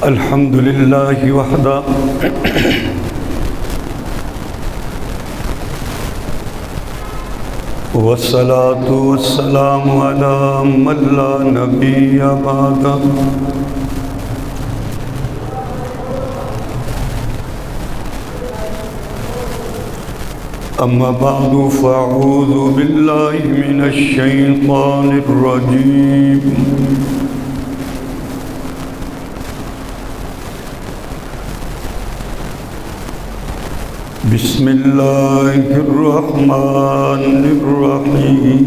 الحمد لله وحده والصلاة والسلام على من لا نبي بعده أما بعد فأعوذ بالله من الشيطان الرجيم بسم الله الرحمن الرحيم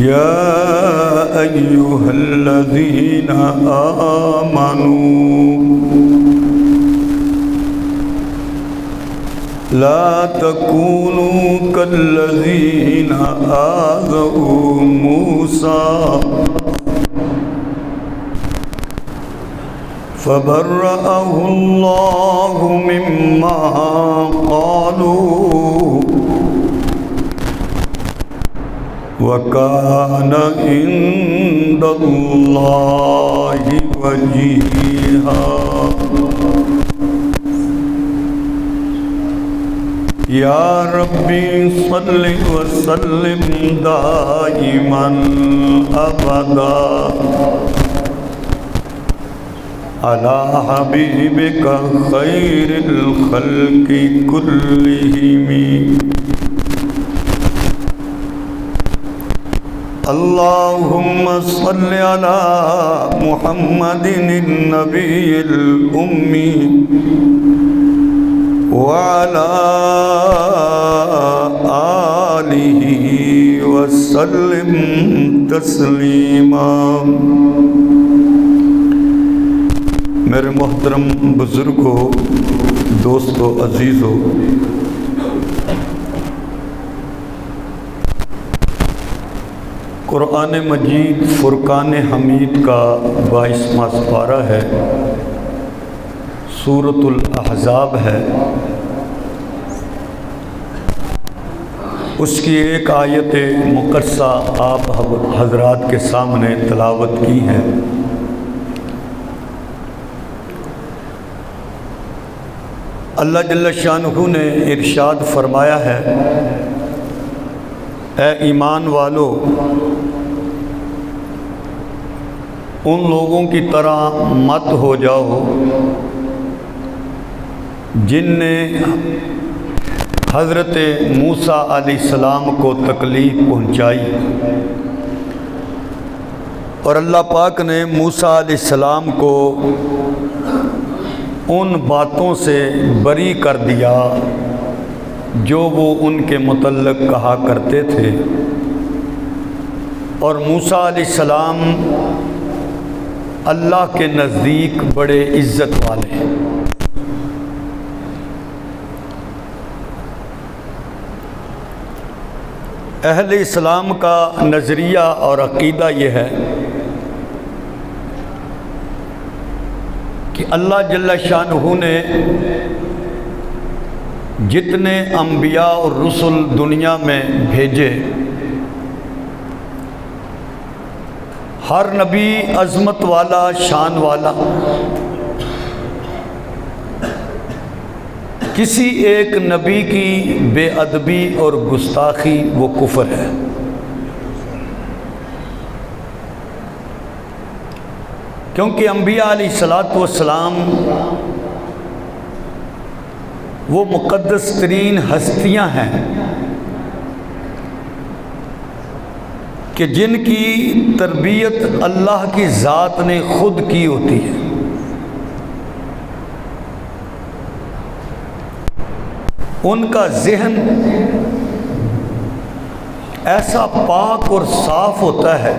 يا أيها الذين آمنوا لا تكونوا كالذين آذوا موسى فبرأه الله مما قالوا وكان عند الله وجيها يا ربي صل وسلم دائما أبدا على حبيبك خير الخلق كلهم اللهم صل على محمد النبي الأمي وعلى آله وسلم تسلیما۔ میرے محترم بزرگوں، دوستوں، عزیزوں، قرآن مجید فرقان حمید کا 22واں سپارہ ہے، سورۃ الاحزاب ہے۔ اس کی ایک آیت مقدسہ آپ حضرات کے سامنے تلاوت کی ہے۔ اللہ جل شانہ نے ارشاد فرمایا ہے، اے ایمان والو، ان لوگوں کی طرح مت ہو جاؤ جن نے حضرت موسیٰ علیہ السلام کو تکلیف پہنچائی، اور اللہ پاک نے موسیٰ علیہ السلام کو ان باتوں سے بری کر دیا جو وہ ان کے متعلق کہا کرتے تھے، اور موسیٰ علیہ السلام اللہ کے نزدیک بڑے عزت والے ہیں۔ اہل اسلام کا نظریہ اور عقیدہ یہ ہے کہ اللہ جل شانہ نے جتنے انبیاء اور رسل دنیا میں بھیجے، ہر نبی عظمت والا، شان والا، کسی ایک نبی کی بے ادبی اور گستاخی وہ کفر ہے۔ کیونکہ انبیاء علیہ السلام وہ مقدس ترین ہستیاں ہیں کہ جن کی تربیت اللہ کی ذات نے خود کی ہوتی ہے۔ ان کا ذہن ایسا پاک اور صاف ہوتا ہے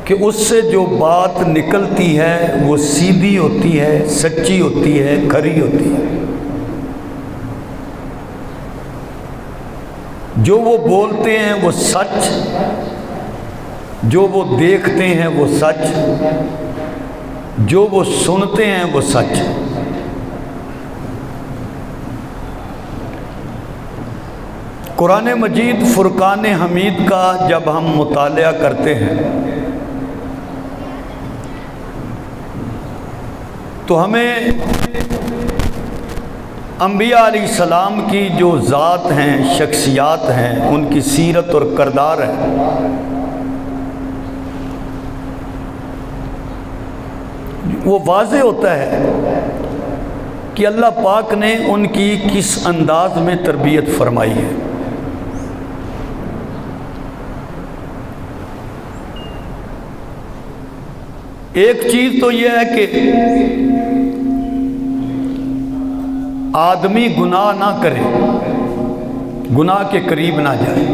کہ اس سے جو بات نکلتی ہے وہ سیدھی ہوتی ہے، سچی ہوتی ہے، کھری ہوتی ہے۔ جو وہ بولتے ہیں وہ سچ، جو وہ دیکھتے ہیں وہ سچ، جو وہ سنتے ہیں وہ سچ۔ قرآن مجید فرقان حمید کا جب ہم مطالعہ کرتے ہیں تو ہمیں انبیاء علیہ السلام کی جو ذات ہیں، شخصیات ہیں، ان کی سیرت اور کردار ہے، وہ واضح ہوتا ہے کہ اللہ پاک نے ان کی کس انداز میں تربیت فرمائی ہے۔ ایک چیز تو یہ ہے کہ آدمی گناہ نہ کرے، گناہ کے قریب نہ جائے،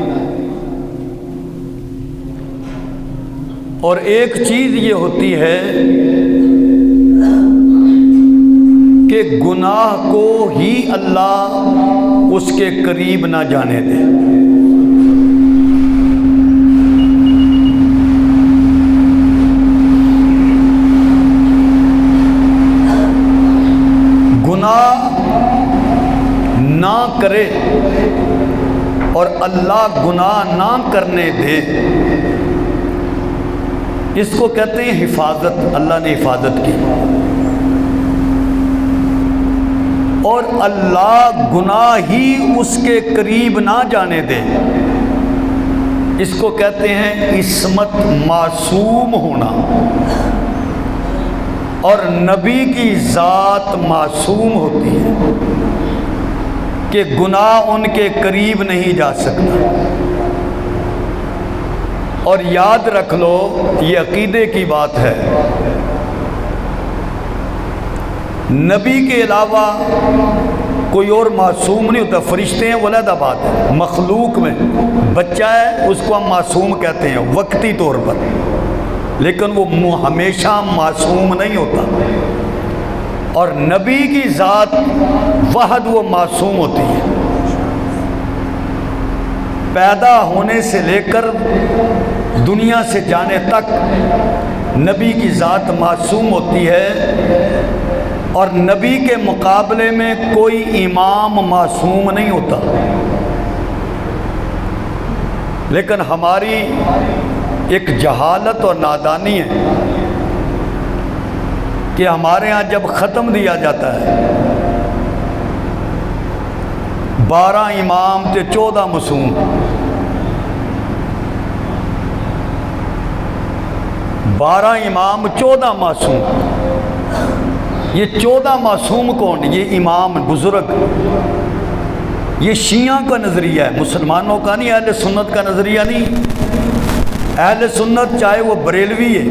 اور ایک چیز یہ ہوتی ہے کہ گناہ کو ہی اللہ اس کے قریب نہ جانے دے۔ گناہ نہ کرے اور اللہ گناہ نہ کرنے دے، اس کو کہتے ہیں حفاظت۔ اللہ نے حفاظت کی، اور اللہ گناہ ہی اس کے قریب نہ جانے دے، اس کو کہتے ہیں عصمت، معصوم ہونا۔ اور نبی کی ذات معصوم ہوتی ہے کہ گناہ ان کے قریب نہیں جا سکتا۔ اور یاد رکھ لو، یہ عقیدے کی بات ہے، نبی کے علاوہ کوئی اور معصوم نہیں ہوتا۔ فرشتے ہیں، علیحدہ بات ہے، مخلوق میں بچہ ہے اس کو ہم معصوم کہتے ہیں وقتی طور پر، لیکن وہ ہمیشہ معصوم نہیں ہوتا۔ اور نبی کی ذات وحد وہ معصوم ہوتی ہے، پیدا ہونے سے لے کر دنیا سے جانے تک نبی کی ذات معصوم ہوتی ہے، اور نبی کے مقابلے میں کوئی امام معصوم نہیں ہوتا۔ لیکن ہماری ایک جہالت اور نادانی ہے کہ ہمارے ہاں جب ختم دیا جاتا ہے 12 امام تے 14 معصوم، 12 امام 14 معصوم۔ یہ 14 معصوم کون؟ یہ امام بزرگ۔ یہ شیعہ کا نظریہ ہے، مسلمانوں کا نہیں، اہل سنت کا نظریہ نہیں۔ اہل سنت چاہے وہ بریلوی ہے،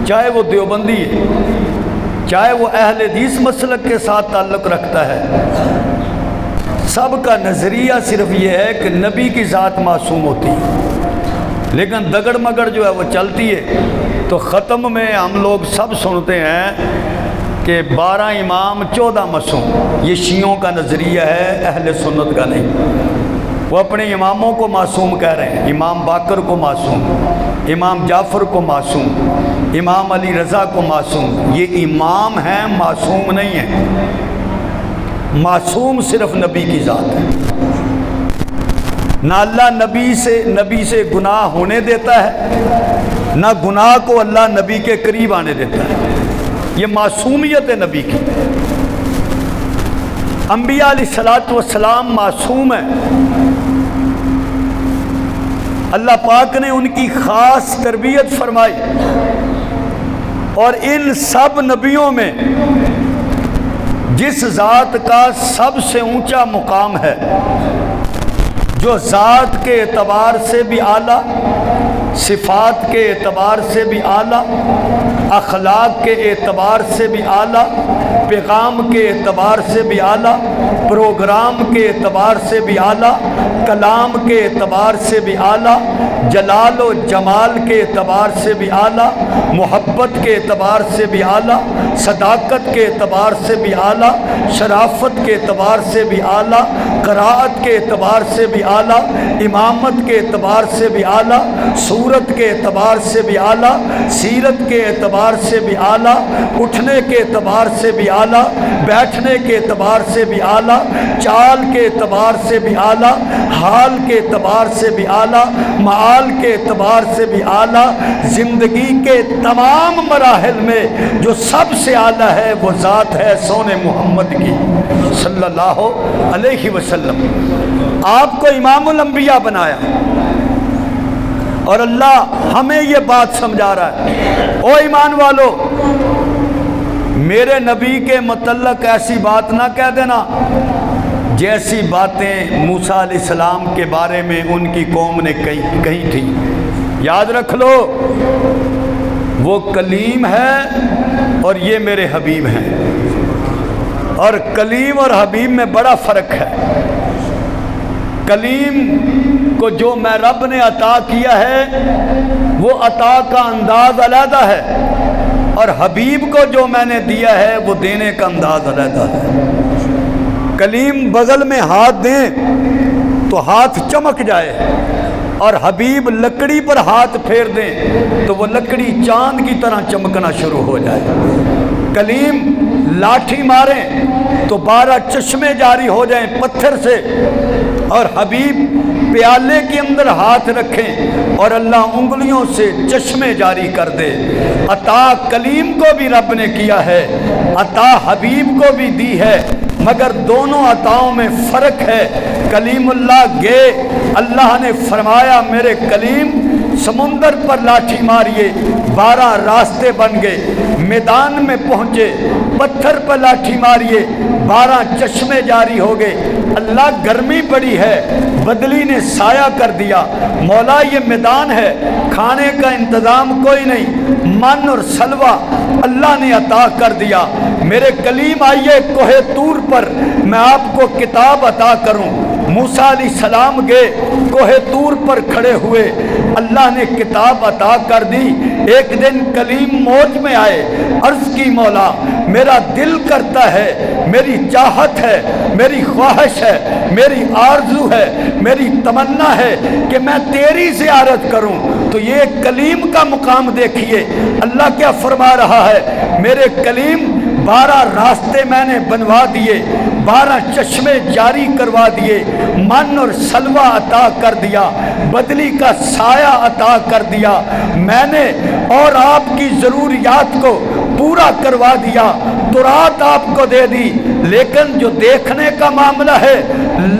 چاہے وہ دیوبندی ہے، چاہے وہ اہل حدیث مسلک کے ساتھ تعلق رکھتا ہے، سب کا نظریہ صرف یہ ہے کہ نبی کی ذات معصوم ہوتی ہے۔ لیکن دگڑ مگڑ جو ہے وہ چلتی ہے، تو ختم میں ہم لوگ سب سنتے ہیں کہ 12 امام 14 معصوم۔ یہ شیعوں کا نظریہ ہے، اہل سنت کا نہیں۔ وہ اپنے اماموں کو معصوم کہہ رہے ہیں، امام باقر کو معصوم، امام جعفر کو معصوم، امام علی رضا کو معصوم۔ یہ امام ہیں، معصوم نہیں ہیں۔ معصوم صرف نبی کی ذات ہے۔ نہ اللہ نبی سے گناہ ہونے دیتا ہے، نہ گناہ کو اللہ نبی کے قریب آنے دیتا ہے۔ یہ معصومیت ہے نبی کی۔ انبیاء علیہ السلام معصوم ہیں، اللہ پاک نے ان کی خاص تربیت فرمائی، اور ان سب نبیوں میں جس ذات کا سب سے اونچا مقام ہے، جو ذات کے اعتبار سے بھی اعلیٰ، صفات کے اعتبار سے بھی اعلیٰ، اخلاق کے اعتبار سے بھی اعلیٰ، پیغام کے اعتبار سے بھی اعلیٰ، پروگرام کے اعتبار سے بھی اعلیٰ، کلام کے اعتبار سے بھی اعلیٰ، جلال و جمال کے اعتبار سے بھی اعلیٰ، محبت کے اعتبار سے بھی اعلیٰ، صداقت کے اعتبار سے بھی اعلیٰ، شرافت کے اعتبار سے بھی اعلیٰ، قرائت کے اعتبار سے بھی اعلیٰ، امامت کے اعتبار سے بھی اعلیٰ، صورت کے اعتبار سے بھی اعلیٰ، سیرت کے اعتبار سے بھی اعلیٰ، اٹھنے کے اعتبار سے بھی اعلیٰ، بیٹھنے کے اعتبار سے بھی اعلیٰ، چال کے اعتبار سے بھی اعلیٰ، حال کے اعتبار سے بھی اعلیٰ، معال کے اعتبار سے بھی اعلیٰ، زندگی کے تمام مراحل میں جو سب سے اعلیٰ ہے وہ ذات ہے سونے محمد کی صلی اللہ علیہ وسلم۔ آپ کو امام الانبیاء بنایا، اور اللہ ہمیں یہ بات سمجھا رہا ہے، او ایمان والو، میرے نبی کے متعلق ایسی بات نہ کہہ دینا جیسی باتیں موسیٰ علیہ السلام کے بارے میں ان کی قوم نے کہی تھی۔ یاد رکھ لو، وہ کلیم ہے اور یہ میرے حبیب ہیں، اور کلیم اور حبیب میں بڑا فرق ہے۔ کلیم کو جو میں رب نے عطا کیا ہے وہ عطا کا انداز علیحدہ ہے، اور حبیب کو جو میں نے دیا ہے وہ دینے کا انداز علیحدہ ہے۔ کلیم بغل میں ہاتھ دیں تو ہاتھ چمک جائے، اور حبیب لکڑی پر ہاتھ پھیر دیں تو وہ لکڑی چاند کی طرح چمکنا شروع ہو جائے۔ کلیم لاٹھی ماریں تو 12 چشمے جاری ہو جائیں پتھر سے، اور حبیب پیالے کے اندر ہاتھ رکھیں اور اللہ انگلیوں سے چشمے جاری کر دے۔ عطا کلیم کو بھی رب نے کیا ہے، عطا حبیب کو بھی دی ہے، مگر دونوں عطاؤں میں فرق ہے۔ کلیم اللہ گئے، اللہ نے فرمایا میرے کلیم سمندر پر لاٹھی ماریے، 12 راستے بن گئے، میدان میں پہنچے، پتھر پر لاٹھی ماریے، 12 چشمے جاری ہو گئے۔ اللہ گرمی بڑی ہے، بدلی نے سایہ کر دیا، مولا یہ میدان ہے، کھانے کا انتظام کوئی نہیں، من اور سلوہ اللہ نے عطا کر دیا۔ میرے کلیم آئیے کوہ طور پر، میں آپ کو کتاب عطا کروں۔ موسیٰ علیہ السلام گئے، کوہ طور پر کھڑے ہوئے، اللہ نے کتاب عطا کر دی۔ ایک دن کلیم موج میں آئے، عرض کی مولا میرا دل کرتا ہے، میری چاہت ہے، میری خواہش ہے، میری آرزو ہے، میری تمنا ہے کہ میں تیری زیارت کروں۔ تو یہ کلیم کا مقام دیکھیے، اللہ کیا فرما رہا ہے، میرے کلیم 12 راستے میں نے بنوا دیے، 12 چشمے جاری کروا دیے، من اور سلوہ عطا کر دیا، بدلی کا سایہ عطا کر دیا میں نے، اور آپ کی ضروریات کو پورا کروا دیا، تو رات آپ کو دے دی۔ لیکن جو دیکھنے کا معاملہ ہے،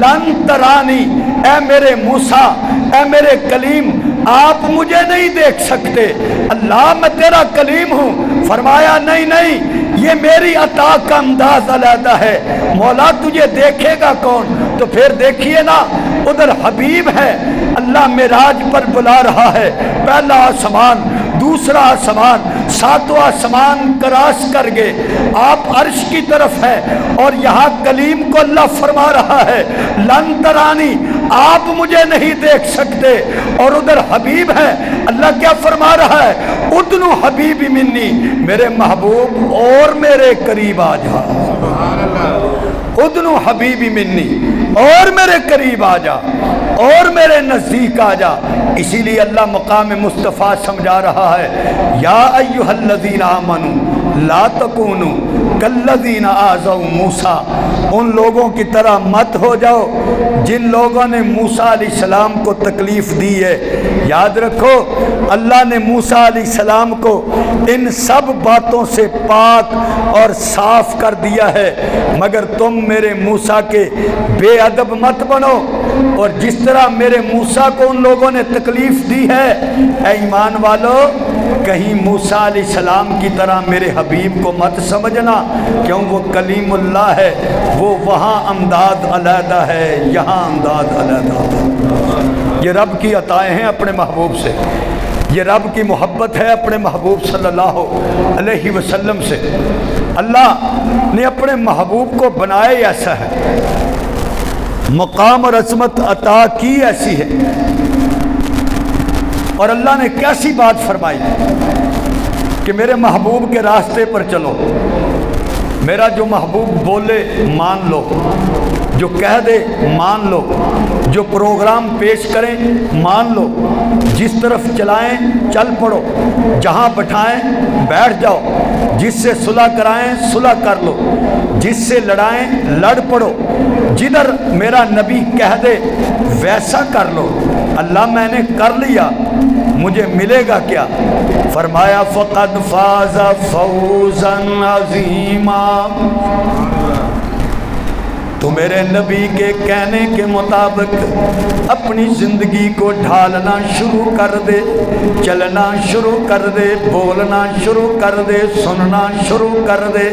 لن ترانی، اے میرے موسیٰ، اے میرے کلیم، آپ مجھے نہیں دیکھ سکتے۔ اللہ میں تیرا کلیم ہوں، فرمایا نہیں نہیں، یہ میری عطا کا انداز علیحدہ ہے، مولا تجھے دیکھے گا کون؟ تو پھر دیکھیے نا، ادھر حبیب ہے، اللہ معراج پر بلا رہا ہے، پہلا آسمان، دوسرا آسمان، 7واں آسمان کراس کر گئے، آپ عرش کی طرف ہے، اور یہاں کلیم کو اللہ فرما رہا ہے لن ترانی، آپ مجھے نہیں دیکھ سکتے، اور ادھر حبیب ہے، اللہ کیا فرما رہا ہے، ادنو حبیبی منی، میرے محبوب اور میرے قریب آ جا، ادنو حبیبی منی، اور میرے قریب آ جا، اور میرے نزدیک آ جا۔ اسی لیے اللہ مقام مصطفیٰ سمجھا رہا ہے، یا ایھا الذین آمنوا لا تکونوا کالذین آذوا موسیٰ، ان لوگوں کی طرح مت ہو جاؤ جن لوگوں نے موسیٰ علیہ السلام کو تکلیف دی ہے۔ یاد رکھو، اللہ نے موسیٰ علیہ السلام کو ان سب باتوں سے پاک اور صاف کر دیا ہے، مگر تم میرے موسیٰ کے بے ادب مت بنو، اور جس طرح میرے موسیٰ کو ان لوگوں نے تکلیف دی ہے، اے ایمان والو، کہیں موسیٰ علیہ السلام کی طرح میرے حبیب کو مت سمجھنا، کیوں وہ کلیم اللہ ہے، وہ وہاں انداز علیحدہ ہے، یہاں انداز علیحدہ ہے۔ یہ رب کی عطائیں ہیں اپنے محبوب سے، یہ رب کی محبت ہے اپنے محبوب صلی اللہ علیہ وسلم سے۔ اللہ نے اپنے محبوب کو بنائے ایسا ہے، مقام اور عظمت عطا کی ایسی ہے، اور اللہ نے کیسی بات فرمائی کہ میرے محبوب کے راستے پر چلو، میرا جو محبوب بولے مان لو، جو کہہ دے مان لو، جو پروگرام پیش کریں مان لو، جس طرف چلائیں چل پڑو، جہاں بٹھائیں بیٹھ جاؤ، جس سے صلح کرائیں صلح کر لو، جس سے لڑائیں لڑ پڑو، جدھر میرا نبی کہہ دے ویسا کر لو۔ اللہ میں نے کر لیا، مجھے ملے گا کیا؟ فرمایا فقد فاز فوزا عظیما۔ تو میرے نبی کے کہنے کے مطابق اپنی زندگی کو ڈھالنا شروع کر دے، چلنا شروع کر دے، بولنا شروع کر دے، سننا شروع کر دے،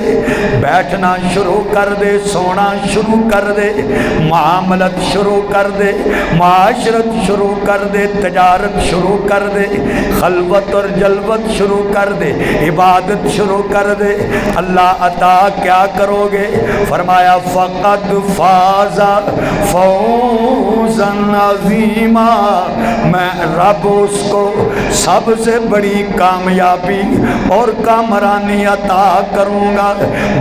بیٹھنا شروع کر دے، سونا شروع کر دے، معاملت شروع کر دے، معاشرت شروع کر دے، تجارت شروع کر دے، خلوت اور جلوت شروع کر دے، عبادت شروع کر دے۔ اللہ عطا کیا کرو گے؟ فرمایا فقد فاز فوزا عظیما، میں رب اس کو سب سے بڑی کامیابی اور کامرانی عطا کروں گا۔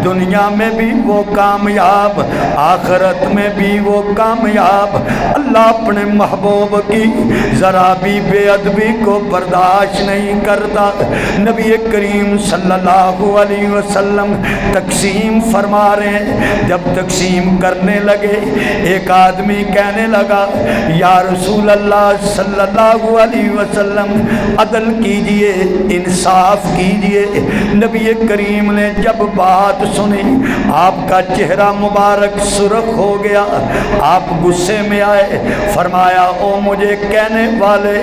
دنیا میں بھی وہ کامیاب، آخرت میں بھی وہ کامیاب۔ اللہ اپنے محبوب کی ذرا بھی بے ادبی کو برداشت نہیں کرتا۔ نبی کریم صلی اللہ علیہ وسلم تقسیم فرما رہے ہیں، جب تقسیم کرنے لگے ایک آدمی کہنے لگا یا رسول اللہ صلی اللہ علیہ وسلم عدل کیجئے، انصاف کیجئے۔ نبی کریم نے جب بات سنی آپ کا چہرہ مبارک سرخ ہو گیا، آپ غصے میں آئے، فرمایا او مجھے کہنے والے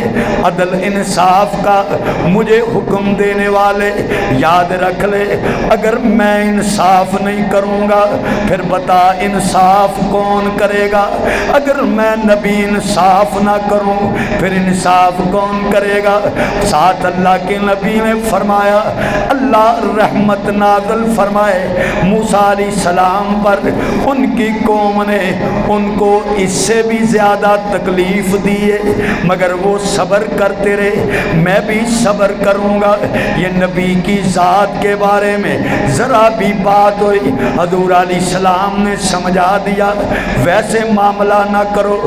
عدل انصاف کا، مجھے حکم دینے والے، یاد رکھ لے اگر میں انصاف نہیں کروں گا پھر بتا انصاف کون کرے گا؟ اگر میں نبی انصاف نہ کروں پھر انصاف کون کرے گا؟ ساتھ اللہ کے نبی نے فرمایا اللہ رحمت نازل فرمائے موسیٰ علیہ السلام پر، ان کی قوم نے ان کو اس سے بھی زیادہ تکلیف دیے مگر وہ صبر کرتے رہے، میں بھی صبر کروں گا۔ یہ نبی کی ذات کے بارے میں ذرا بھی بات ہوئی حضور علیہ السلام نے سمجھا دیا ویسے معاملہ نہ کرو۔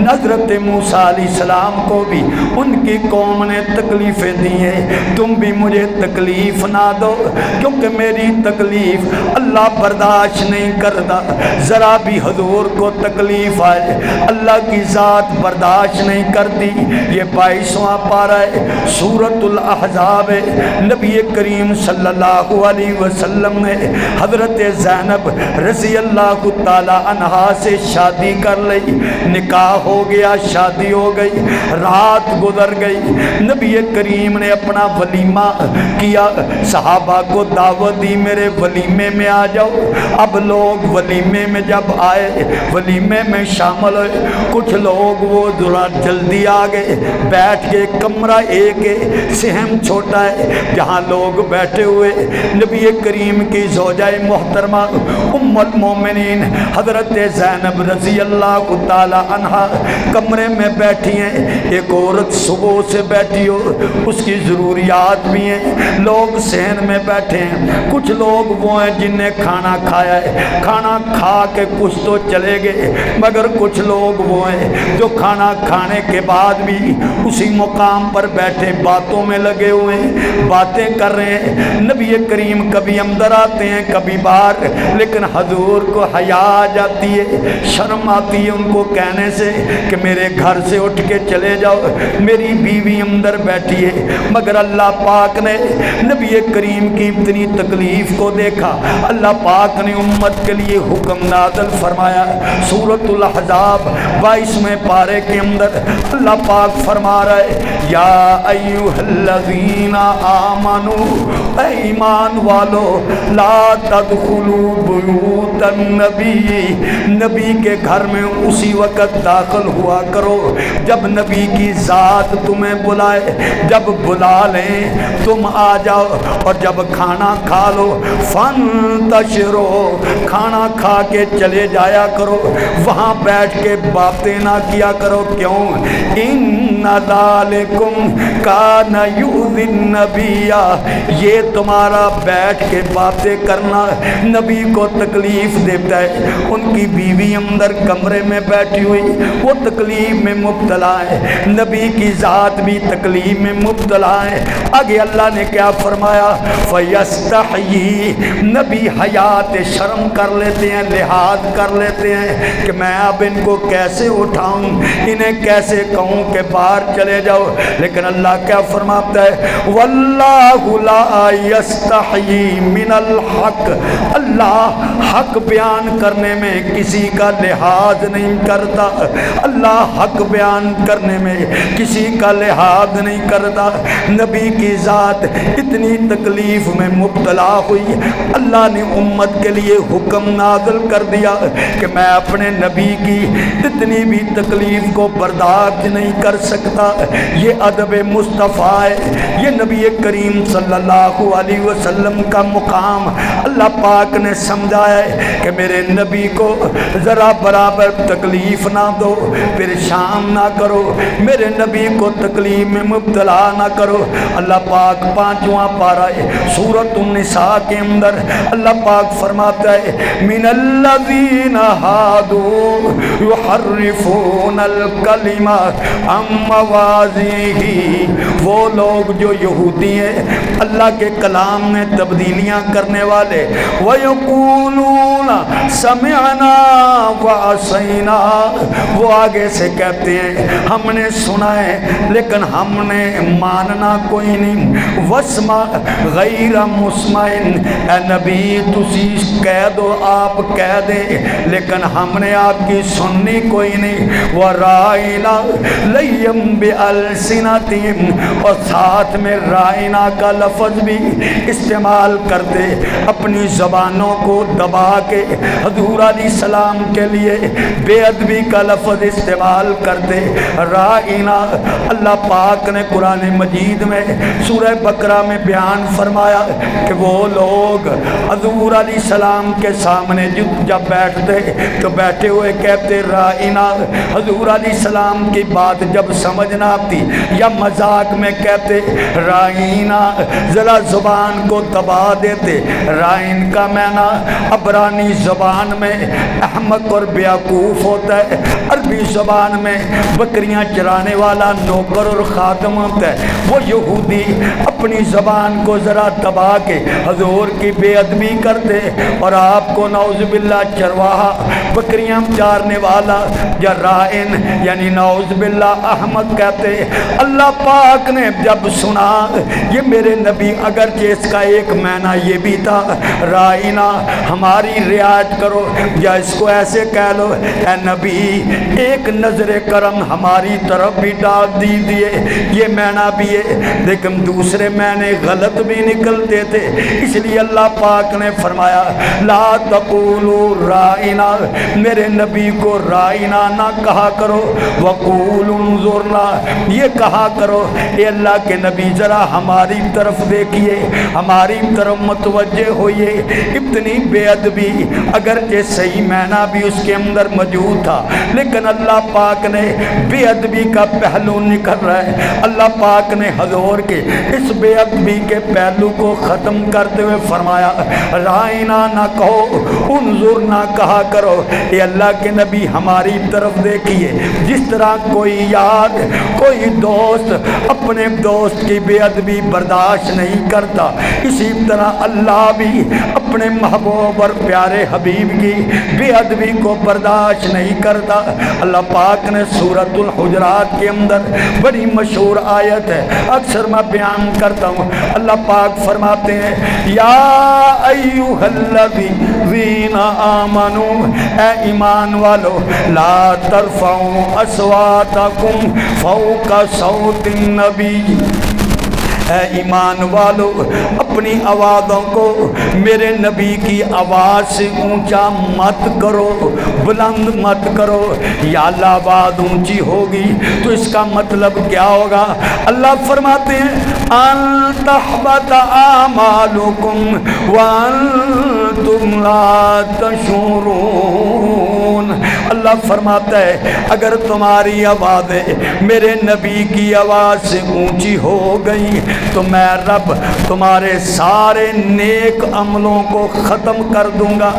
حضرت موسیٰ علیہ السلام کو بھی ان کی قوم نے تکلیفیں دی ہیں، تم بھی مجھے تکلیف نہ دو کیونکہ میری تکلیف اللہ برداشت نہیں کرتا۔ ذرا بھی حضور کو تکلیف آئے اللہ کی ذات برداشت نہیں کرتی۔ یہ 22واں پارہ ہے سورۃ الاحزاب ہے۔ نبی کریم صلی اللہ علیہ وسلم نے حضرت زینب رضی اللہ تعالی عنہا سے شادی کر لی، نکاح ہو گیا، شادی ہو گئی، رات گزر گئی، نبی کریم نے اپنا ولیمہ کیا، صحابہ کو دعوت دی میرے ولیمے میں آ جاؤ۔ اب لوگ ولیمے میں جب آئے، ولیمے میں شامل ہوئے، کچھ لوگ وہ ذرا جلدی آ گئے، بیٹھ کے کمرہ ایک ہے، صحن چھوٹا ہے جہاں لوگ بیٹھے ہوئے، نبی کریم کی زوجہ محترمہ ام المومنین حضرت زینب رضی اللہ تعالی عنہا کمرے میں بیٹھی ہیں۔ ایک عورت صبح سے بیٹھی ہو، اس کی ضروریات بھی ہیں، لوگ صحن میں بیٹھے ہیں، کچھ لوگ وہ ہیں جن نے کھانا کھایا ہے، کھانا کھا کے کچھ تو چلے گئے، مگر کچھ لوگ وہ ہیں جو کھانا کھانے کے بعد بھی اسی مقام پر بیٹھے باتوں میں لگے ہوئے ہیں، باتیں کر رہے ہیں۔ نبی کریم کبھی اندر آتے ہیں کبھی باہر، لیکن حضور کو حیا آ جاتی ہے، شرم آتی ہے ان کو کہنے سے کہ میرے گھر سے اٹھ کے چلے جاؤ، میری بیوی اندر بیٹھی ہے، مگر اللہ پاک نے نبی کریم کی اتنی تکلیف کو دیکھا، اللہ پاک نے امت کے لیے حکم نازل فرمایا۔ سورۃ الاحزاب 22ویں پارے کے اندر اللہ پاک فرما رہا ہے یا ایھا الذین آمنوا، اے ایمان والو، لا تدخلوا بیوت النبی، نبی کے گھر میں اسی وقت داخل ہوا کرو جب نبی کی ذات تمہیں بلائے، جب بلا لیں تم آ جاؤ، اور جب کھانا کھا لو فانتشروا، کھانا کھا کے چلے جایا کرو، وہاں بیٹھ کے باتیں نہ کیا کرو، کیوں؟ ان ذالکم کان یؤذی النبی، یہ تمہارا بیٹھ کے باتیں کرنا نبی کو تکلیف دیتا ہے۔ ان کی بیوی اندر کمرے میں بیٹھی ہوئی وہ تکلیف میں مبتلا ہے، نبی کی ذات بھی تکلیف میں مبتلا ہے۔ آگے اللہ نے کیا فرمایا؟ فَيَسْتَحْيِي، نبی حیات شرم کر لیتے ہیں، لحاظ کر لیتے ہیں کہ میں اب ان کو کیسے اٹھاؤں، انہیں کیسے کہوں کہ باہر چلے جاؤ، لیکن اللہ کیا فرماتا ہے؟ وَاللَّهُ لَا يَسْتَحْيِي مِنَ الْحَقِّ، اللہ حق بیان کرنے میں کسی کا لحاظ نہیں کرتا، اللہ حق بیان کرنے میں کسی کا لحاظ نہیں کرتا۔ نبی کی ذات اتنی تکلیف میں مبتلا ہوئی، اللہ نے امت کے لیے حکم نازل کر دیا کہ میں اپنے نبی کی اتنی بھی تکلیف کو برداشت نہیں کر سکتا۔ یہ ادب مصطفیٰ ہے، یہ نبی کریم صلی اللہ علیہ وسلم کا مقام اللہ پاک نے سمجھایا ہے کہ میرے نبی کو ذرا برابر تکلیف نہ دو، پریشان نہ کرو، میرے نبی کو تکلیف میں مبتلا نہ کرو۔ اللہ پاک 5واں پارہ سورۃ النساء کے اندر اللہ پاک فرماتا ہے من الذین ہادوا یحرفون الکلم عن مواضعہ، وہ لوگ جو یہودی ہیں اللہ کے کلام میں تبدیلیاں کرنے والے، وَيَقُولُونَ سَمِعْنَا وَعَصَيْنَا، وہ آگے سے کہتے ہیں ہم نے سنا ہے لیکن ہم نے ماننا کوئی نہیں، وَاسْمَعْ غَيْرَ مُسْمَعٍ، اے نبی تسی کہہ دو، آپ کہہ دیں لیکن ہم نے آپ کی سننی کوئی نہیں، وَرَائِنَا لَيَّمْ بِأَلْسِنَتِهِمْ، اور ساتھ میں رائنا کا لفظ بھی استعمال کرتے، اپنی زبانوں کو دبا کے حضور علیہ السلام کے لیے بے ادبی کا لفظ استعمال کرتے۔ رائنا، اللہ پاک نے قرآن مجید میں سورہ بقرہ میں بیان فرمایا کہ وہ لوگ حضور علیہ السلام کے سامنے جب بیٹھتے تو بیٹھے ہوئے کہتے رائنا، حضور علیہ السلام کی بات جب سمجھ نہ آتی یا مذاق میں کہتے رائنا، ذرا زبان کو دبا دیتے۔ رائن کا معنی عبرانی زبان میں احمق اور بیوقوف ہوتا ہے، عربی زبان میں بکریاں چرانے والا نوکر اور خادم ہوتا ہے۔ وہ یہودی اپنی زبان کو ذرا دبا کے حضور کی بے ادبی کرتے اور آپ کو نعوذ باللہ چرواہا، بکریاں چارنے والا یا رائن یعنی نعوذ باللہ احمق کہتے۔ اللہ پاک نے جب سنا یہ میرے نبی، اگرچہ اس کا ایک معنی یہ بھی تھا رائنا ہماری رعایت کرو، یا اس کو ایسے کہہ لو اے نبی ایک نظر کرم ہماری طرف بھی ڈال دیجیے، یہ معنی بھی ہے، لیکن دوسرے معنی غلط بھی نکلتے تھے۔ اس لیے اللہ پاک نے فرمایا لا تقولوا رائنا، میرے نبی کو رائنا نہ کہا کرو، وقولوا انظرنا، یہ کہا کرو اے اللہ کے نبی ذرا ہماری طرف دیکھیے، ہماری طرف متوجہ ہوئیے۔ اتنی بے ادبی اگرچہ صحیح معنی بھی اس کے اندر موجود تھا، لیکن اللہ پاک نے بے ادبی کا پہلو نکل رہا ہے۔ اللہ پاک نے حضور کے اس بے ادبی کے پہلو کو ختم کرتے ہوئے فرمایا رائنا نہ کہو، انظر نہ کہا کرو، اے اللہ کے نبی ہماری طرف دیکھیے۔ جس طرح کوئی یار، کوئی دوست اپنے دوست کی بے ادبی برداشت نہیں کرتا، اسی طرح اللہ بھی اپنے محبوب اور پیارے حبیب کی بے ادبی کو برداشت نہیں کرتا۔ اللہ پاک نے سورۃ الحجرات کے اندر بڑی مشہور آیت ہے، اکثر میں بیان کرتا ہوں۔ اللہ پاک فرماتے ہیں یا ایھا الذین آمنوا، اے ایمان والو، لا ترفعوا اصواتکم فوق صوت النبی، اے ایمان والو اپنی آوازوں کو میرے نبی کی آواز سے اونچا مت کرو، بلند مت کرو۔ یا اللہ آواز اونچی ہوگی تو اس کا مطلب کیا ہوگا؟ اللہ فرماتے ہیں ان تحبط اعمالکم وانتم لا تشعرون، اللہ فرماتا ہے اگر تمہاری آوازیں میرے نبی کی آواز سے اونچی ہو گئی تو میں رب تمہارے سارے نیک عملوں کو ختم کر دوں گا،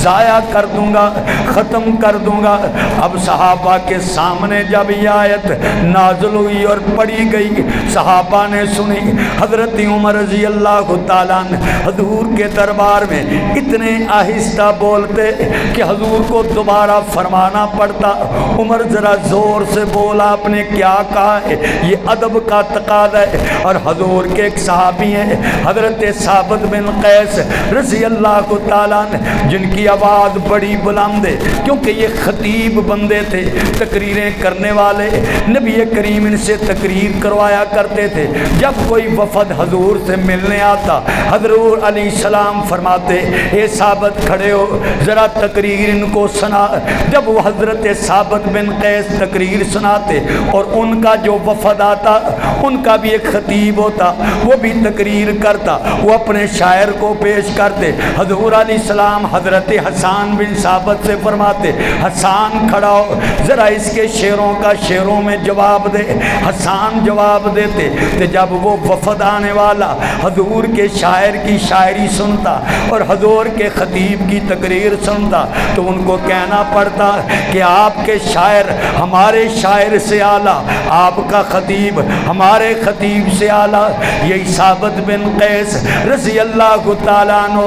ضائع کر دوں گا، ختم کر دوں گا۔ اب صحابہ کے سامنے جب یہ آیت نازل ہوئی اور پڑھی گئی، صحابہ نے سنی، حضرت عمر رضی اللہ تعالیٰ عنہ حضور کے دربار میں اتنے آہستہ بولتے کہ حضور کو دوبارہ فرمانا پڑتا۔ عمر ذرا زور سے بولا، آپ نے کیا کہا ہے؟ یہ ادب کا تقاضا ہے۔ اور حضور کے ایک صحابی ہیں حضرت ثابت بن قیس رضی اللہ تعالیٰ عنہ، جن کی آواز بڑی بلند ہے کیونکہ یہ خطیب بندے تھے، تقریریں کرنے والے، نبی کریم ان سے تقریر کروایا کرتے تھے۔ جب کوئی وفد حضور سے ملنے آتا، حضور علیہ السلام فرماتے اے ثابت کھڑے ہو، ذرا تقریر ان کو سنا۔ جب وہ حضرت ثابت بن قیس تقریر سناتے اور ان کا جو وفد آتا، ان کا بھی ایک خطیب ہوتا، وہ بھی تقریر کرتا، وہ اپنے شاعر کو پیش کرتے۔ حضور علیہ السلام حضرت حسان بن ثابت سے فرماتے حسان کھڑا ہو، ذرا اس کے شعروں کا شعروں میں جواب دے۔ حسان جواب دیتے کہ جب وہ وفد آنے والا حضور کے شاعر کی شاعری سنتا اور حضور کے خطیب کی تقریر سنتا تو ان کو کہنا پڑتا کہ آپ کے شاعر ہمارے شاعر سے اعلیٰ، آپ کا خطیب ہمارے خطیب سے اعلیٰ۔ یہی ثابت بن قیس رضی اللہ تعالیٰ عنہ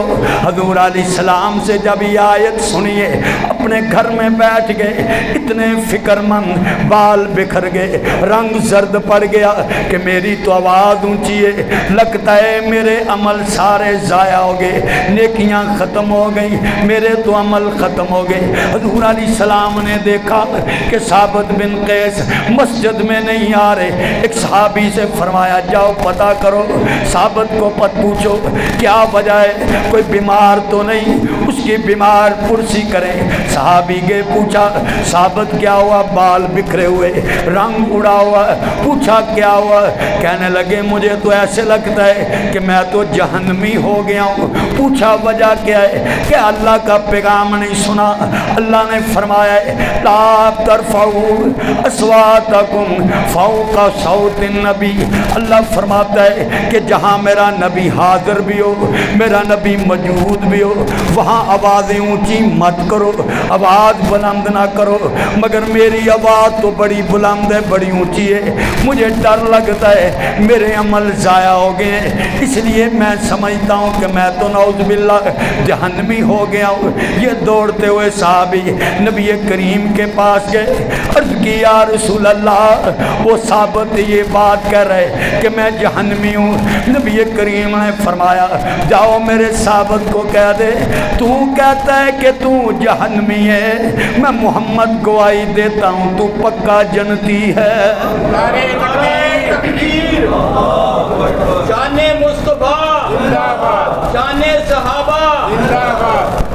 حضور علیہ السلام سے جب یہ آیت سنیے اپنے گھر میں بیٹھ گئے، اتنے فکر مند، بال بکھر گئے، رنگ زرد پڑ گیا کہ میری تو آواز اونچی ہے، لگتا ہے میرے عمل سارے ضائع ہو گئے، نیکیاں ختم ہو گئی، میرے تو عمل ختم ہو گئے۔ حضور علیہ السلام نے دیکھا کہ ثابت بن قیس مسجد میں نہیں آ رہے، ایک صحابی سے فرمایا جاؤ پتہ کرو، ثابت کو پوچھو کیا وجہ ہے، کوئی بیمار تو نہیں، اس کی بیمار پرسی کریں۔ صحابی گئے، پوچھا ثابت کیا ہوا؟ بال بکھرے ہوئے، رنگ اڑا ہوا۔ پوچھا کیا ہوا؟ کہنے لگے مجھے تو ایسے لگتا ہے کہ میں تو جہنمی ہو گیا ہوں۔ پوچھا وجہ کیا ہے؟ کہ اللہ کا پیغام نہیں سنا۔ اللہ نے فرمایا ہے لا ترفعوا اصواتکم فوق صوت النبی۔ اللہ فرماتا ہے کہ جہاں میرا نبی حاضر بھی ہو، میرا نبی موجود بھی ہو، وہاں آوازیں اونچی مت کرو، آواز بلند نہ کرو۔ مگر میری آواز تو بڑی بلند ہے، بڑی اونچی ہے، مجھے ڈر لگتا ہے میرے عمل ضائع ہو گئے ہیں، اس لیے میں سمجھتا ہوں کہ میں تو نعوذ باللہ جہنمی ہو گیا ہوں۔ یہ دوڑتے ہوئے صحابی نبی کریم کے پاس گئے، عرض کی یا رسول اللہ وہ ثابت یہ بات کہہ رہے کہ میں جہنمی ہوں۔ نبی کریم نے فرمایا جاؤ میرے ثابت کو کہہ دے تو کہتا ہے کہ تو جہنمی ہے، میں محمد گواہی دیتا ہوں تو پکا جنتی ہے۔ نعرہ تکبیر، شان مصطفیٰ زندہ باد، شان صحابہ زندہ باد۔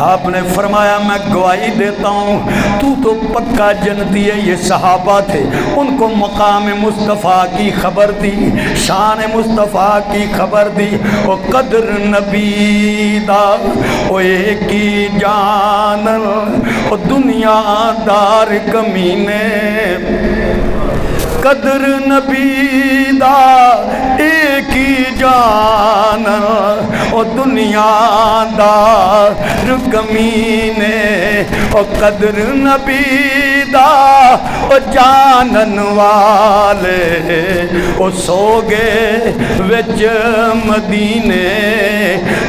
آپ نے فرمایا میں گواہی دیتا ہوں تو پکا جنتی ہے۔ یہ صحابہ تھے، ان کو مقام مصطفیٰ کی خبر دی، شان مصطفیٰ کی خبر دی۔ او قدر نبی دا او ایک ہی جان، او دنیا دار کمینے، قدر نبی دا ایک ہی جان، او دنیا دار کمینے، او قدر نبی دا او جانن والے، او سو گئے وچ مدینے،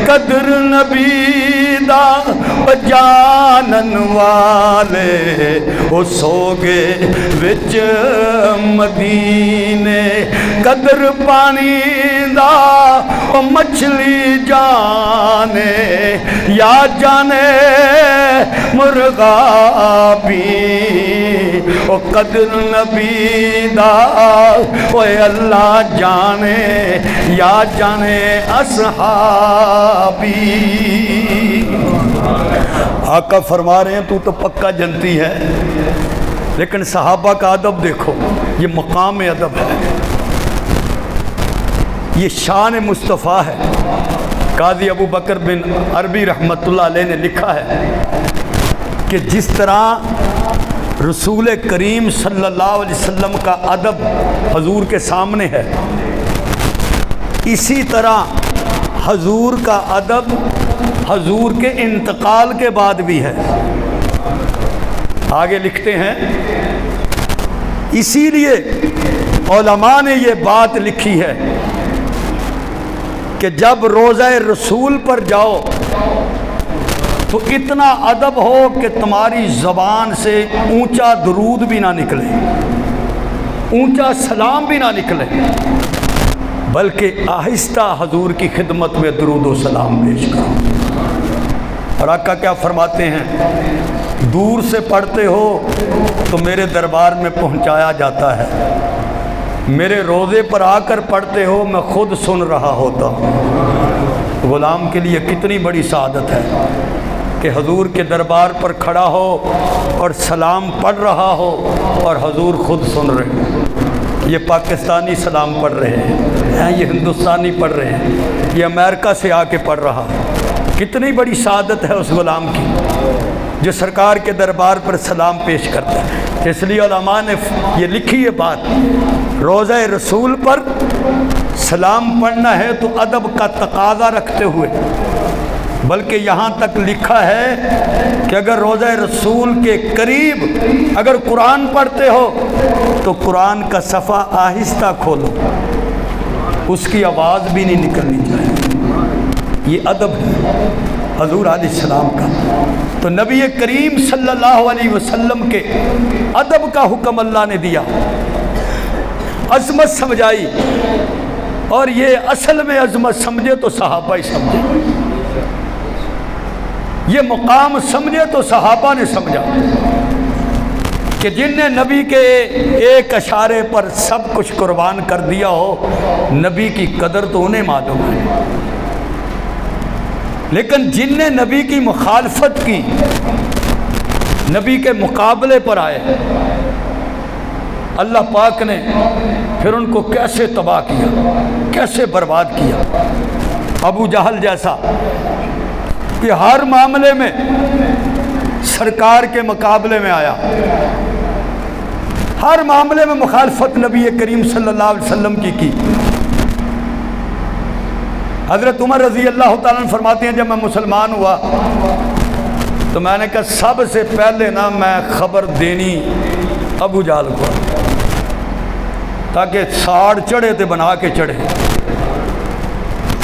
قدر نبی دا او جانن والے، او سو گئے وچ مدینے، قدر پانی دا او مچھلی جانے، یا جانے مرغابی، او قدر نبی دا اوے اللہ جانے، یا جانے اصحابی۔ آقا فرما رہے ہیں تو پکا جنتی ہے، لیکن صحابہ کا ادب دیکھو، یہ مقام ادب ہے، یہ شان مصطفیٰ ہے۔ قاضی ابو بکر بن عربی رحمۃ اللہ علیہ نے لکھا ہے کہ جس طرح رسول کریم صلی اللہ علیہ وسلم کا ادب حضور کے سامنے ہے، اسی طرح حضور کا ادب حضور کے انتقال کے بعد بھی ہے۔ آگے لکھتے ہیں، اسی لیے علماء نے یہ بات لکھی ہے کہ جب روضہ رسول پر جاؤ تو اتنا ادب ہو کہ تمہاری زبان سے اونچا درود بھی نہ نکلے، اونچا سلام بھی نہ نکلے، بلکہ آہستہ حضور کی خدمت میں درود و سلام پیش کرو۔ اور آقا کیا فرماتے ہیں؟ دور سے پڑھتے ہو تو میرے دربار میں پہنچایا جاتا ہے، میرے روضے پر آ کر پڑھتے ہو میں خود سن رہا ہوتا ہوں۔ غلام کے لیے کتنی بڑی سعادت ہے کہ حضور کے دربار پر کھڑا ہو اور سلام پڑھ رہا ہو اور حضور خود سن رہے ہیں۔ یہ پاکستانی سلام پڑھ رہے ہیں، یہ ہندوستانی پڑھ رہے ہیں، یہ امریکہ سے آ کے پڑھ رہا ہے۔ کتنی بڑی سعادت ہے اس غلام کی جو سرکار کے دربار پر سلام پیش کرتا ہے۔ اس لیے علماء نے یہ لکھی ہے بات، روضہ رسول پر سلام پڑھنا ہے تو ادب کا تقاضا رکھتے ہوئے، بلکہ یہاں تک لکھا ہے کہ اگر روضہ رسول کے قریب اگر قرآن پڑھتے ہو تو قرآن کا صفحہ آہستہ کھولو، اس کی آواز بھی نہیں نکلنی چاہیے۔ یہ ادب ہے حضور علیہ السلام کا۔ تو نبی کریم صلی اللہ علیہ وسلم کے ادب کا حکم اللہ نے دیا، عظمت سمجھائی، اور یہ اصل میں عظمت سمجھے تو صحابہ ہی سمجھے، یہ مقام سمجھے تو صحابہ نے سمجھا کہ جن نے نبی کے ایک اشارے پر سب کچھ قربان کر دیا ہو، نبی کی قدر تو انہیں معلوم ہے۔ لیکن جن نے نبی کی مخالفت کی، نبی کے مقابلے پر آئے، اللہ پاک نے پھر ان کو کیسے تباہ کیا، کیسے برباد کیا۔ ابو جہل جیسا کہ ہر معاملے میں سرکار کے مقابلے میں آیا، ہر معاملے میں مخالفت نبی کریم صلی اللہ علیہ وسلم کی۔ حضرت عمر رضی اللہ تعالیٰ عنہ فرماتے ہیں جب میں مسلمان ہوا تو میں نے کہا سب سے پہلے نا میں خبر دینی ابو جہل کو، تاکہ ساڑ چڑھے تھے بنا کے چڑھے۔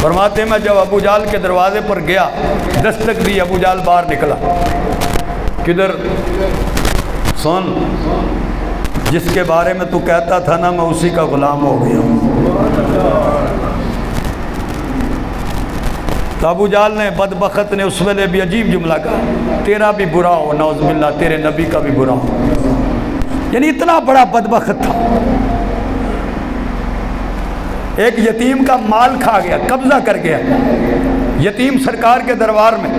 فرماتے ہیں میں جب ابو جہل کے دروازے پر گیا، دستک دی، ابو جہل باہر نکلا، کدھر؟ سن، جس کے بارے میں تو کہتا تھا نا میں اسی کا غلام ہو گیا ہوں۔ تو ابو جہل نے بدبخت نے اس ویلے بھی عجیب جملہ کہا، تیرا بھی برا ہو نعوذ باللہ، تیرے نبی کا بھی برا ہو۔ یعنی اتنا بڑا بدبخت تھا، ایک یتیم کا مال کھا گیا، قبضہ کر گیا، یتیم سرکار کے دربار میں۔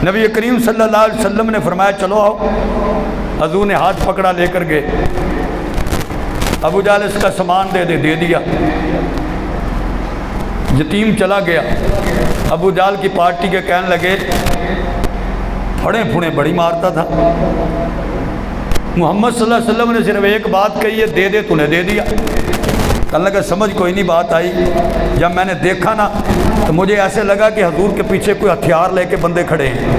نبی کریم صلی اللہ علیہ وسلم نے فرمایا چلو آؤ، حضور نے ہاتھ پکڑا لے کر گئے، ابو جہل اس کا سامان دے دیا، یتیم چلا گیا۔ ابو جہل کی پارٹی کے کہنے لگے، پھڑے پھوڑے بڑی مارتا تھا، محمد صلی اللہ علیہ وسلم نے صرف ایک بات کہی ہے، دے دے، تو نے دے دیا۔ کہنے لگا سمجھ کوئی نہیں بات آئی۔ جب میں نے دیکھا نا تو مجھے ایسے لگا کہ حضور کے پیچھے کوئی ہتھیار لے کے بندے کھڑے ہیں،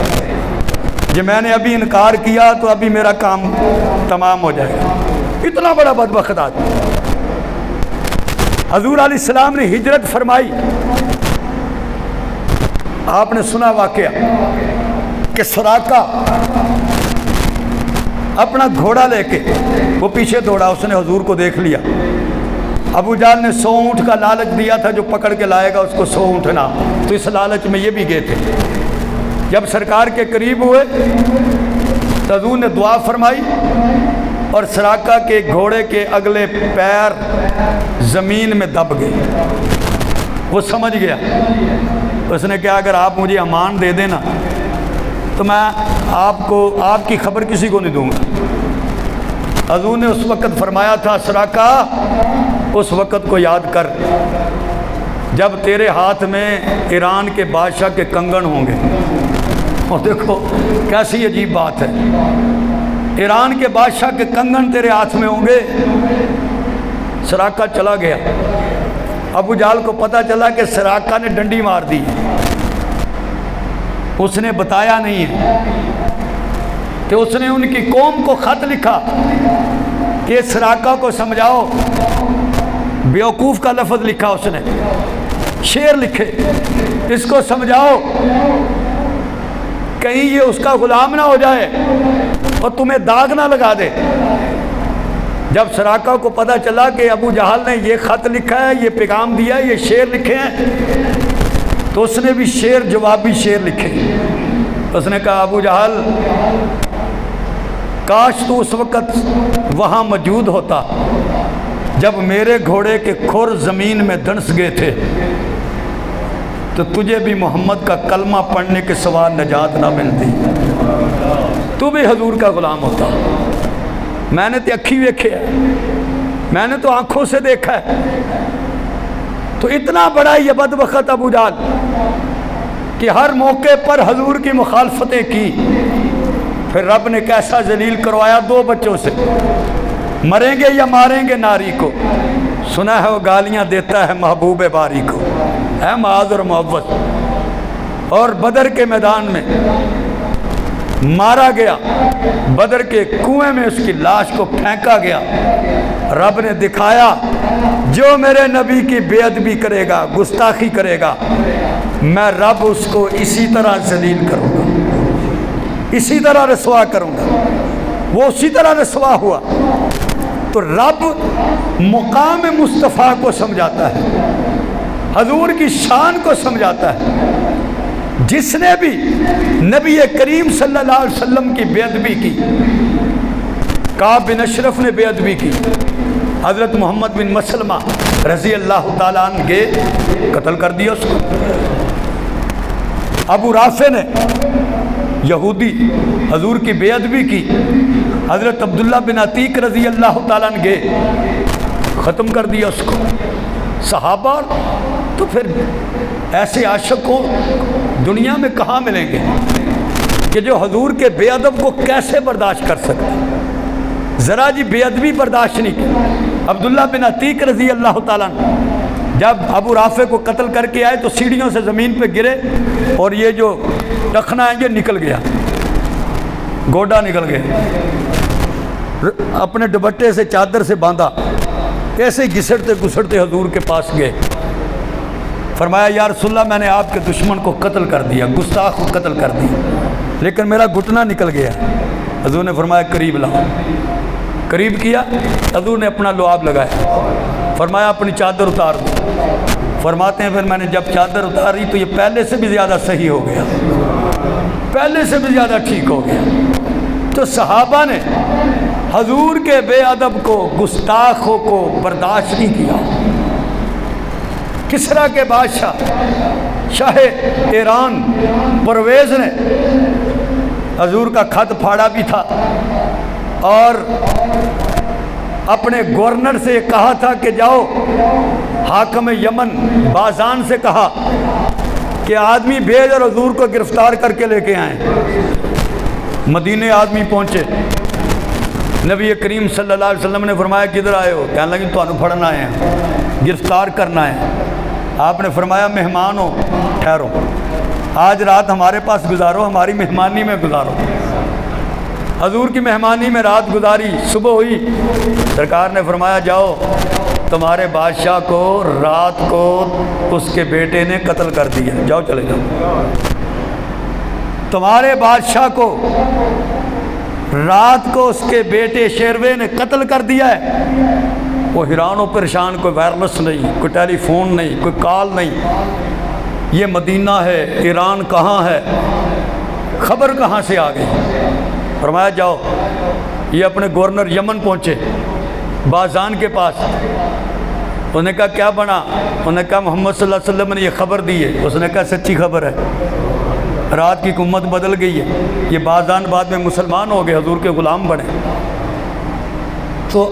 جب میں نے ابھی انکار کیا تو ابھی میرا کام تمام ہو جائے گا۔ اتنا بڑا بدبخت آدمی۔ حضور علیہ السلام نے ہجرت فرمائی، آپ نے سنا واقعہ کہ سراقہ اپنا گھوڑا لے کے وہ پیچھے دوڑا، اس نے حضور کو دیکھ لیا۔ ابو جہل نے 100 اونٹ کا لالچ دیا تھا، جو پکڑ کے لائے گا اس کو 100 اونٹ نا، تو اس لالچ میں یہ بھی گئے تھے۔ جب سرکار کے قریب ہوئے تو حضور نے دعا فرمائی اور سراقہ کے گھوڑے کے اگلے پیر زمین میں دب گئے۔ وہ سمجھ گیا، اس نے کہا اگر آپ مجھے امان دے دینا تو میں آپ کی خبر کسی کو نہیں دوں گا۔ حضور نے اس وقت فرمایا تھا سراقہ اس وقت کو یاد کر جب تیرے ہاتھ میں ایران کے بادشاہ کے کنگن ہوں گے. اور دیکھو کیسی عجیب بات ہے، ایران کے بادشاہ کے کنگن تیرے ہاتھ میں ہوں گے. سراقہ چلا گیا. ابو جہل کو پتہ چلا کہ سراقہ نے ڈنڈی مار دی، اس نے بتایا نہیں ہے کہ اس نے ان کی قوم کو خط لکھا کہ سراقہ کو سمجھاؤ. بیوقوف کا لفظ لکھا اس نے، شعر لکھے، اس کو سمجھاؤ کہیں یہ اس کا غلام نہ ہو جائے اور تمہیں داغ نہ لگا دے. جب سراقہ کو پتہ چلا کہ ابو جہل نے یہ خط لکھا ہے، یہ پیغام دیا ہے، یہ شعر لکھے ہیں، تو اس نے بھی شعر، جوابی شعر لکھے. اس نے کہا ابو جہل کاش تو اس وقت وہاں موجود ہوتا جب میرے گھوڑے کے کھر زمین میں دنس گئے تھے، تو تجھے بھی محمد کا کلمہ پڑھنے کے سوا نجات نہ ملتی، تو بھی حضور کا غلام ہوتا. میں نے تو اکھی ویکھے ہے، میں نے تو آنکھوں سے دیکھا ہے. تو اتنا بڑا یہ بدبخت ابو جہل کہ ہر موقع پر حضور کی مخالفتیں کی. پھر رب نے کیسا ذلیل کروایا 2 بچوں سے، مریں گے یا ماریں گے ناری کو. سنا ہے وہ گالیاں دیتا ہے محبوب باری کو، ہے معاذ اور محبت. اور بدر کے میدان میں مارا گیا، بدر کے کنویں میں اس کی لاش کو پھینکا گیا. رب نے دکھایا جو میرے نبی کی بے ادبی کرے گا، گستاخی کرے گا، میں رب اس کو اسی طرح ذلیل کروں گا، اسی طرح رسوا کروں گا. وہ اسی طرح رسوا ہوا. تو رب مقام مصطفیٰ کو سمجھاتا ہے، حضور کی شان کو سمجھاتا ہے. جس نے بھی نبی کریم صلی اللہ علیہ وسلم کی بے ادبی کی، کعب بن اشرف نے بے ادبی کی، حضرت محمد بن مسلمہ رضی اللہ تعالیٰ عنہ کے قتل کر دیا اس کو. ابو رافع نے یہودی حضور کی بے ادبی کی، حضرت عبداللہ بن عتیق رضی اللہ تعالیٰ عنہ گئے، ختم کر دیا اس کو. صحابہ تو پھر ایسے عاشق کو دنیا میں کہاں ملیں گے کہ جو حضور کے بے ادب کو کیسے برداشت کر سکتے. ذرا جی بے ادبی برداشت نہیں کی. عبداللہ بن عتیق رضی اللہ تعالیٰ عنہ جب ابو رافع کو قتل کر کے آئے تو سیڑھیوں سے زمین پہ گرے اور یہ جو ٹخنا ہے یہ نکل گیا، گوڈا نکل گیا. اپنے دوپٹے سے چادر سے باندھا، ایسے ہی گھسڑتے گھسڑتے حضور کے پاس گئے. فرمایا یا رسول اللہ میں نے آپ کے دشمن کو قتل کر دیا، گستاخ کو قتل کر دیا، لیکن میرا گھٹنا نکل گیا. حضور نے فرمایا قریب لاؤ. قریب کیا، حضور نے اپنا لعاب لگایا، فرمایا اپنی چادر اتار دو. فرماتے ہیں پھر میں نے جب چادر اتاری تو یہ پہلے سے بھی زیادہ صحیح ہو گیا، پہلے سے بھی زیادہ ٹھیک ہو گیا. تو صحابہ نے حضور کے بے ادب کو، گستاخوں کو برداشت نہیں کیا. کسرا کے بادشاہ شاہ ایران پرویز نے حضور کا خط پھاڑا بھی تھا اور اپنے گورنر سے یہ کہا تھا کہ جاؤ حاکم یمن بازان سے کہا کہ آدمی بھیج اور حضور کو گرفتار کر کے لے کے آئیں. مدینے آدمی پہنچے، نبی کریم صلی اللہ علیہ وسلم نے فرمایا کدھر آئے ہو؟ کہنے لگے تو انہوں پھڑنا آئے ہیں، گرفتار کرنا ہے. آپ نے فرمایا مہمان ہو، ٹھہرو، آج رات ہمارے پاس گزارو، ہماری مہمانی میں گزارو. حضور کی مہمانی میں رات گزاری. صبح ہوئی، سرکار نے فرمایا جاؤ تمہارے بادشاہ کو رات کو اس کے بیٹے نے قتل کر دیا، جاؤ چلے جاؤ. تمہارے بادشاہ کو رات کو اس کے بیٹے شیروے نے قتل کر دیا ہے. وہ حیران و پریشان، کوئی وائرلیس نہیں، کوئی ٹیلی فون نہیں، کوئی کال نہیں. یہ مدینہ ہے، ایران کہاں ہے، خبر کہاں سے آ گئی؟ فرمایا جاؤ. یہ اپنے گورنر یمن پہنچے بازان کے پاس. انہوں نے کہا کیا بنا؟ انہوں نے کہا محمد صلی اللہ علیہ وسلم نے یہ خبر دی ہے. اس نے کہا سچی خبر ہے، رات کی حکومت بدل گئی ہے، یہ بازان بعد میں مسلمان ہو گئے، حضور کے غلام بنے. تو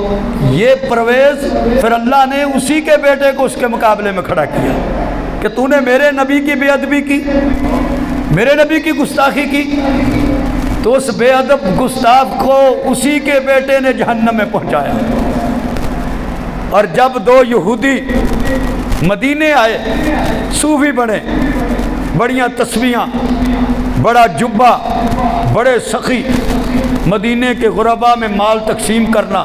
یہ پرویز پھر اللہ نے اسی کے بیٹے کو اس کے مقابلے میں کھڑا کیا. کہ تو نے میرے نبی کی بے ادبی کی، میرے نبی کی گستاخی کی، تو اس بے ادب گستاخ کو اسی کے بیٹے نے جہنم میں پہنچایا۔ اور جب دو یہودی مدینے آئے، صوفی بنے، بڑیاں تسبیحاں، بڑا جبہ، بڑے سخی، مدینے کے غرباء میں مال تقسیم کرنا،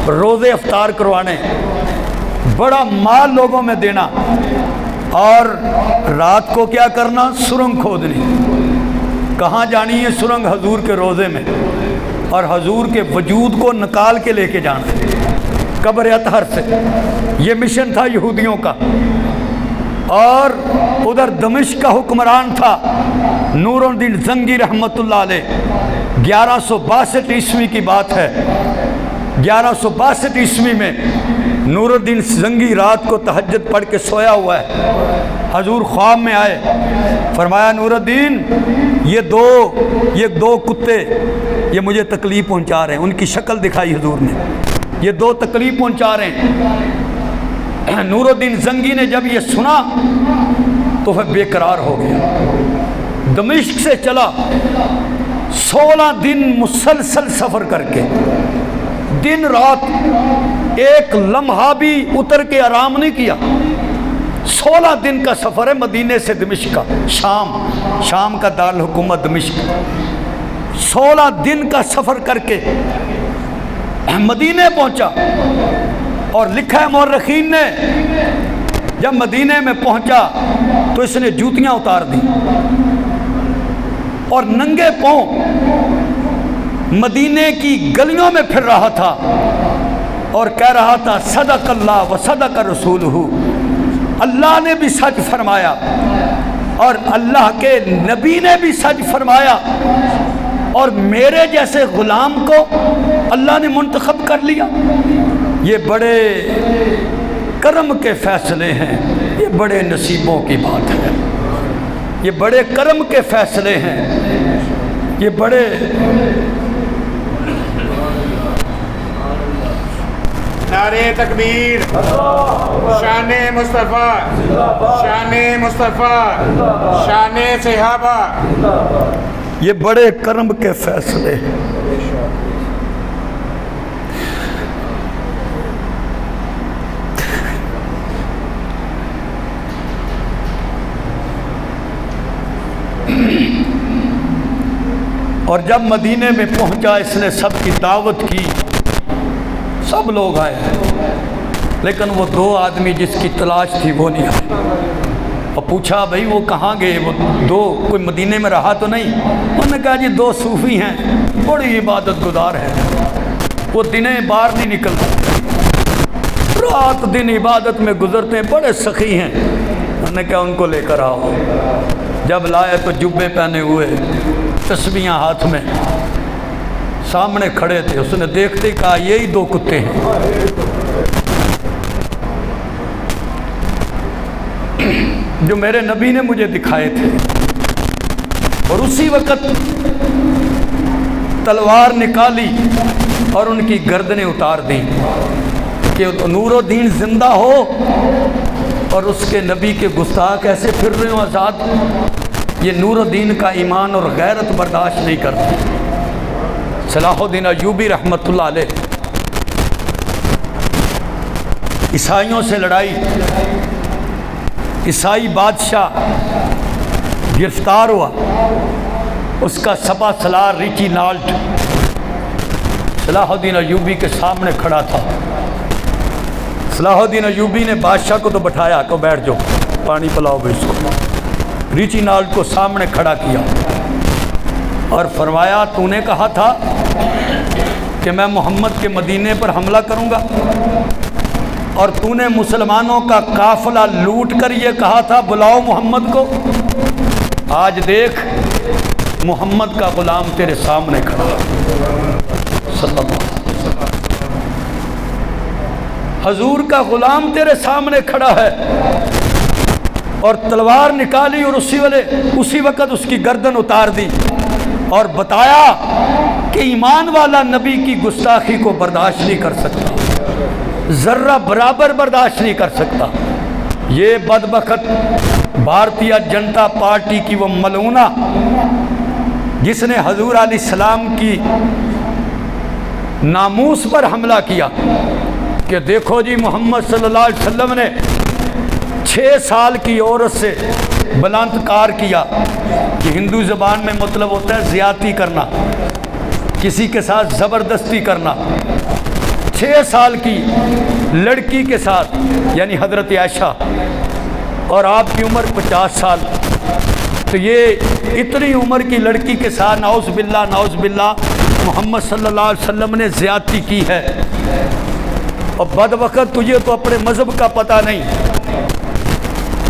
روزے افطار کروانے، بڑا مال لوگوں میں دینا، اور رات کو کیا کرنا؟ سرنگ کھودنی۔ کہاں جانی ہے سرنگ؟ حضور کے روزے میں، اور حضور کے وجود کو نکال کے لے کے جانا قبر اطہر سے۔ یہ مشن تھا یہودیوں کا۔ اور ادھر دمشق کا حکمران تھا نور الدین زنگی رحمۃ اللہ علیہ۔ 1162 عیسوی کی بات ہے، 1162 عیسوی میں نور الدین زنگی رات کو تہجد پڑھ کے سویا ہوا ہے۔ حضور خواب میں آئے، فرمایا نور الدین یہ دو کتے یہ مجھے تکلیف پہنچا رہے ہیں۔ ان کی شکل دکھائی حضور نے، یہ دو تکلیف پہنچا رہے ہیں۔ نور الدین زنگی نے جب یہ سنا تو وہ بے قرار ہو گیا۔ دمشق سے چلا 16 دن مسلسل سفر کر کے، دن رات ایک لمحہ بھی اتر کے آرام نہیں کیا۔ 16 دن کا سفر ہے مدینے سے دمشق کا، شام کا دارالحکومت دمشق۔ 16 دن کا سفر کر کے مدینے پہنچا، اور لکھا ہے مورخین نے جب مدینے میں پہنچا تو اس نے جوتیاں اتار دی اور ننگے پاؤں مدینے کی گلیوں میں پھر رہا تھا اور کہہ رہا تھا صدق اللہ و صدق رسولہ، اللہ نے بھی سچ فرمایا اور اللہ کے نبی نے بھی سچ فرمایا، اور میرے جیسے غلام کو اللہ نے منتخب کر لیا۔ یہ بڑے کرم کے فیصلے ہیں، یہ بڑے نصیبوں کی بات ہے، یہ بڑے کرم کے فیصلے ہیں، یہ بڑے نعرہ تکبیر، شان مصطفیٰ، شان مصطفیٰ، شان صحابہ، یہ بڑے کرم کے فیصلے ہیں۔ اور جب مدینے میں پہنچا اس نے سب کی دعوت کی، سب لوگ آئے، لیکن وہ 2 آدمی جس کی تلاش تھی وہ نہیں آئے۔ اور پوچھا بھائی وہ کہاں گئے؟ وہ 2 کوئی مدینے میں رہا تو نہیں؟ انہوں نے کہا جی 2 صوفی ہیں، بڑی عبادت گزار ہیں، وہ دنیں باہر نہیں نکلتے، رات دن عبادت میں گزرتے ہیں، بڑے سخی ہیں۔ انہوں نے کہا ان کو لے کر آؤ۔ جب لائے تو جبے پہنے ہوئے، تسبیحاں ہاتھ میں، سامنے کھڑے تھے۔ اس نے دیکھتے ہی کہا یہی 2 کتے ہیں۔ جو میرے نبی نے مجھے دکھائے تھے۔ اور اسی وقت تلوار نکالی اور ان کی گردنیں اتار دیں کہ نور الدین زندہ ہو اور اس کے نبی کے گستاخ ایسے پھر رہے ہوں آزاد۔ یہ نور الدین کا ایمان اور غیرت برداشت نہیں کرتے۔ صلاح الدین ایوبی رحمۃ اللہ علیہ، عیسائیوں سے لڑائی، عیسائی بادشاہ گرفتار ہوا، اس کا سپہ سالار ریچی نالٹ صلاح الدین ایوبی کے سامنے کھڑا تھا۔ صلاح الدین ایوبی نے بادشاہ کو تو بٹھایا کہ بیٹھ جاؤ، پانی پلاؤ بھی اس کو۔ ریچی نالٹ کو سامنے کھڑا کیا اور فرمایا تو نے کہا تھا کہ میں محمد کے مدینے پر حملہ کروں گا، اور تو نے مسلمانوں کا قافلہ لوٹ کر یہ کہا تھا بلاؤ محمد کو۔ آج دیکھ محمد کا غلام تیرے سامنے کھڑا صلی اللہ علیہ وسلم، حضور کا غلام تیرے سامنے کھڑا ہے، اور تلوار نکالی اور اسی وقت اس کی گردن اتار دی اور بتایا کہ ایمان والا نبی کی گستاخی کو برداشت نہیں کر سکتا، ذرہ برابر برداشت نہیں کر سکتا۔ یہ بدبخت بھارتیہ جنتا پارٹی کی وہ ملعونہ جس نے حضور علیہ السلام کی ناموس پر حملہ کیا کہ دیکھو جی محمد صلی اللہ علیہ وسلم نے 6 سال کی عورت سے بلاత్కాر کیا، کہ ہندو زبان میں مطلب ہوتا ہے زیادتی کرنا، کسی کے ساتھ زبردستی کرنا۔ 6 سال کی لڑکی کے ساتھ، یعنی حضرت عائشہ، اور آپ کی عمر 50 سال، تو یہ اتنی عمر کی لڑکی کے ساتھ نعوذ باللہ محمد صلی اللہ علیہ وسلم نے زیادتی کی ہے۔ اور بدبخت تجھے تو اپنے مذہب کا پتہ نہیں،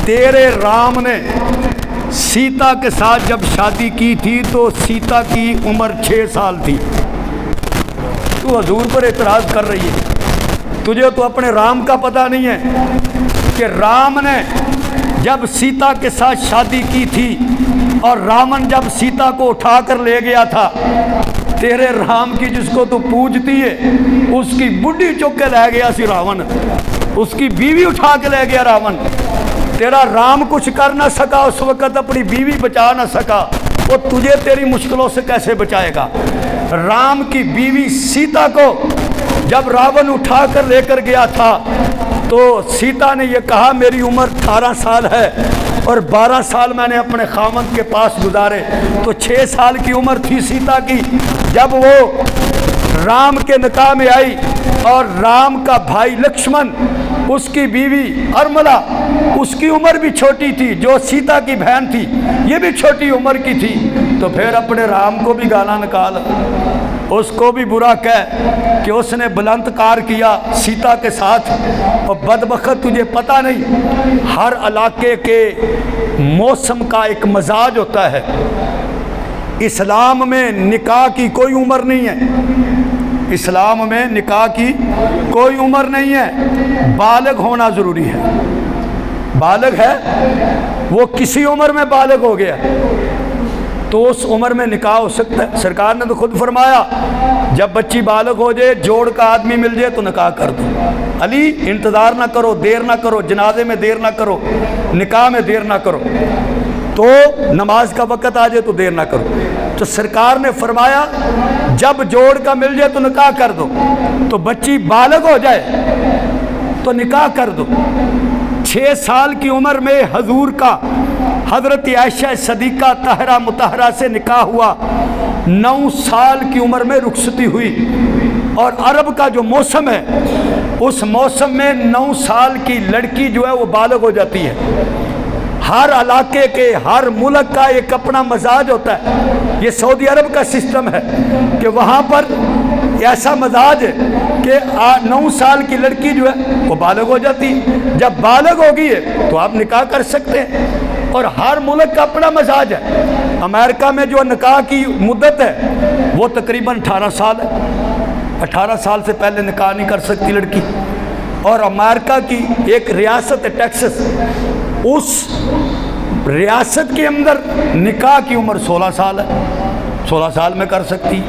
تیرے رام نے سیتا کے ساتھ جب شادی کی تھی تو سیتا کی عمر 6 سال تھی، تو حضور پر اعتراض کر رہی ہے۔ تجھے تو اپنے رام کا پتہ نہیں ہے کہ رام نے جب سیتا کے ساتھ شادی کی تھی اور راون جب سیتا کو اٹھا کر لے گیا تھا، تیرے رام کی جس کو تو پوجتی ہے اس کی بڈھی چک کے لے گیا سی راون، اس کی بیوی اٹھا کے لے گیا راون۔ تیرا رام کچھ کر نہ سکا اس وقت، اپنی بیوی بچا نہ سکا، وہ تجھے تیری مشکلوں سے کیسے بچائے گا؟ رام کی بیوی سیتا کو جب راون اٹھا کر لے کر گیا تھا تو سیتا نے یہ کہا میری عمر 18 سال ہے اور 12 سال میں نے اپنے خاوند کے پاس گزارے، تو 6 سال کی عمر تھی سیتا کی جب وہ رام کے نکاح میں آئی، اور رام کا بھائی لکشمن، اس کی بیوی ارملا، اس کی عمر بھی چھوٹی تھی، جو سیتا کی بہن تھی یہ بھی چھوٹی عمر کی تھی، تو پھر اپنے رام کو بھی گانا نکال، اس کو بھی برا کہہ کہ اس نے بلاత్కాر کیا سیتا کے ساتھ۔ اور بدبخت تجھے پتہ نہیں ہر علاقے کے موسم کا ایک مزاج ہوتا ہے۔ اسلام میں نکاح کی کوئی عمر نہیں ہے، اسلام میں نکاح کی کوئی عمر نہیں ہے، بالغ ہونا ضروری ہے۔ بالغ ہے وہ کسی عمر میں بالغ ہو گیا تو اس عمر میں نکاح ہو سکتا ہے۔ سرکار نے تو خود فرمایا جب بچی بالغ ہو جائے، جوڑ کا آدمی مل جائے تو نکاح کر دو۔ علی انتظار نہ کرو، دیر نہ کرو، جنازے میں دیر نہ کرو، نکاح میں دیر نہ کرو، تو نماز کا وقت آ جائے تو دیر نہ کرو۔ تو سرکار نے فرمایا جب جوڑ کا مل جائے تو نکاح کر دو، تو بچی بالغ ہو جائے تو نکاح کر دو۔ 6 سال کی عمر میں حضور کا حضرت عائشہ صدیقہ طاہرہ مطہرہ سے نکاح ہوا، 9 سال کی عمر میں رخصتی ہوئی، اور عرب کا جو موسم ہے اس موسم میں 9 سال کی لڑکی جو ہے وہ بالغ ہو جاتی ہے۔ ہر علاقے کے، ہر ملک کا ایک اپنا مزاج ہوتا ہے۔ یہ سعودی عرب کا سسٹم ہے کہ وہاں پر ایسا مزاج ہے کہ 9 سال کی لڑکی جو ہے وہ بالغ ہو جاتی ہے، جب بالغ ہوگی ہے تو آپ نکاح کر سکتے ہیں، اور ہر ملک کا اپنا مزاج ہے۔ امریکہ میں جو نکاح کی مدت ہے وہ تقریباً 18 سال ہے، 18 سال سے پہلے نکاح نہیں کر سکتی لڑکی۔ اور امریکہ کی ایک ریاست ہے ٹیکسس، اس ریاست کے اندر نکاح کی عمر 16 سال ہے، 16 سال میں کر سکتی۔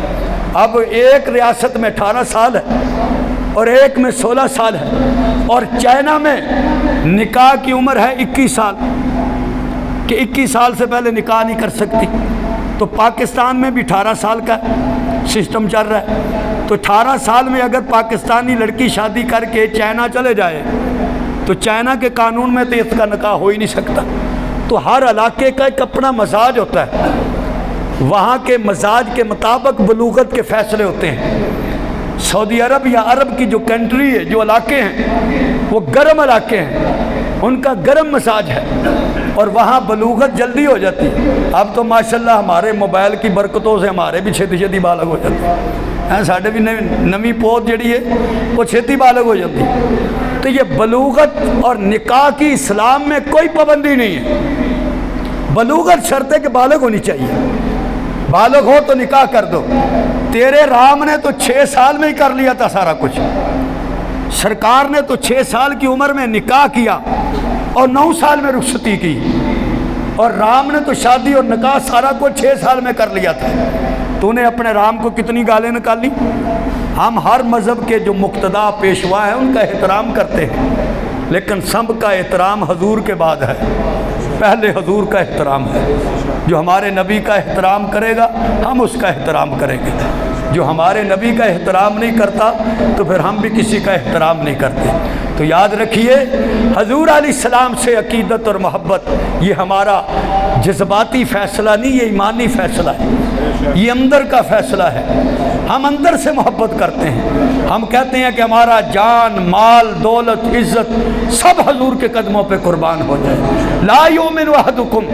اب ایک ریاست میں 18 سال ہے اور ایک میں 16 سال ہے، اور چائنا میں نکاح کی عمر ہے 21 سال، کہ 21 سال سے پہلے نکاح نہیں کر سکتی۔ تو پاکستان میں بھی 18 سال کا سسٹم چل رہا ہے، تو 18 سال میں اگر پاکستانی لڑکی شادی کر کے چائنا چلے جائے تو چائنا کے قانون میں تو اس کا نکاح ہو ہی نہیں سکتا۔ تو ہر علاقے کا ایک اپنا مزاج ہوتا ہے، وہاں کے مزاج کے مطابق بلوغت کے فیصلے ہوتے ہیں۔ سعودی عرب یا عرب کی جو کنٹری ہے، جو علاقے ہیں وہ گرم علاقے ہیں، ان کا گرم مزاج ہے اور وہاں بلوغت جلدی ہو جاتی ہے۔ اب تو ماشاءاللہ ہمارے موبائل کی برکتوں سے ہمارے بھی چھتی چھتی بالغ ہو جاتے ہیں، ساڑھے بھی نمی پوت جڑی ہے وہ چھتی بالغ ہو جاتی ہے۔ تو یہ بلوغت اور نکاح کی اسلام میں کوئی پابندی نہیں ہے، بلوغت شرط ہے کہ بالغ ہونی چاہیے، بالغ ہو تو نکاح کر دو۔ تیرے رام نے تو 6 سال میں ہی کر لیا تھا سارا کچھ، سرکار نے تو 6 سال کی عمر میں نکاح کیا اور 9 سال میں رخصتی کی، اور رام نے تو شادی اور نکاح سارا کچھ 6 سال میں کر لیا تھا۔ تو نے اپنے رام کو کتنی گالیں نکالی؟ ہم ہر مذہب کے جو مقتدا پیشوا ہیں ان کا احترام کرتے ہیں، لیکن سب کا احترام حضور کے بعد ہے، پہلے حضور کا احترام ہے۔ جو ہمارے نبی کا احترام کرے گا ہم اس کا احترام کریں گے، جو ہمارے نبی کا احترام نہیں کرتا تو پھر ہم بھی کسی کا احترام نہیں کرتے۔ تو یاد رکھیے حضور علیہ السلام سے عقیدت اور محبت یہ ہمارا جذباتی فیصلہ نہیں، یہ ایمانی فیصلہ ہے، یہ اندر کا فیصلہ ہے۔ ہم اندر سے محبت کرتے ہیں، ہم کہتے ہیں کہ ہمارا جان، مال، دولت، عزت سب حضور کے قدموں پہ قربان ہو جائے۔ لا یؤمن احدکم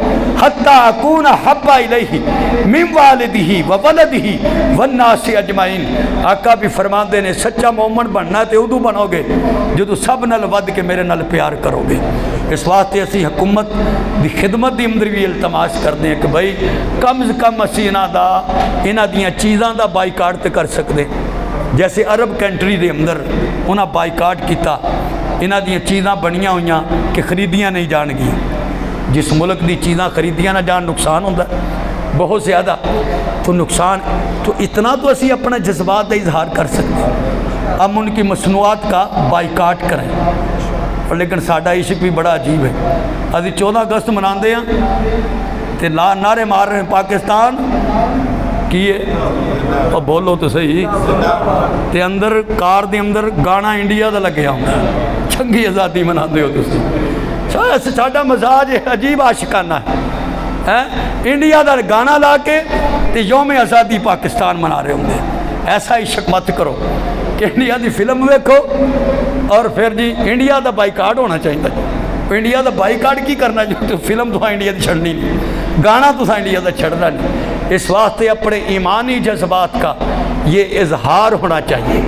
حتی اکون احب الیہ من والدہ وولدہ والناس اجمعین۔ آقا بھی فرماندے نے سچا مومن بننا تے ادو بنو گے جدو سب نال ود کے میرے نال پیار کرو گے۔ اس واسطے اسی حکومت دی خدمت دی اندر بھی التماس کرتے ہیں کہ بھائی کم از کم اسی انہاں دیاں چیزاں دا بائیکاٹ تے کر سکتے، جیسے عرب کنٹری دے اندر انہاں بائیکاٹ کیتا، انہاں دیاں چیزاں بنیاں ہویاں کہ خریدیاں نہیں جان گی۔ جس ملک دی چیزاں خریدیاں نہ جان نقصان ہوتا ہے بہت زیادہ، تو نقصان تو اتنا تو اسی اپنا جذبات کا اظہار کر سکتے ہیں، ہم ان کی مصنوعات کا بائیکاٹ کریں۔ اور لیکن ساڈا عشق بھی بڑا عجیب ہے، ابھی 14 اگست مناندے ہیں تے نعرے مار رہے ہیں پاکستان کیے اور بولو تو صحیح تے اندر کار دے اندر گانا انڈیا دا لگیا ہوں چنگی آزادی مناندے ہو تسی۔ ساڈا مزاج عجیب عاشقانہ ہے، انڈیا دا گانا لا کے تے یوم آزادی پاکستان منا رہے ہوں۔ ایسا عشق مت کرو کہ انڈیا دی فلم ویکھو اور پھر جی انڈیا دا بائیکاٹ ہونا چاہیے۔ انڈیا دا بائیکاٹ کی کرنا جو تو فلم تو انڈیا دی چھڑنی نہیں، گانا تو انڈیا دا چھڑنا نہیں۔ اس واسطے اپنے ایمانی جذبات کا یہ اظہار ہونا چاہیے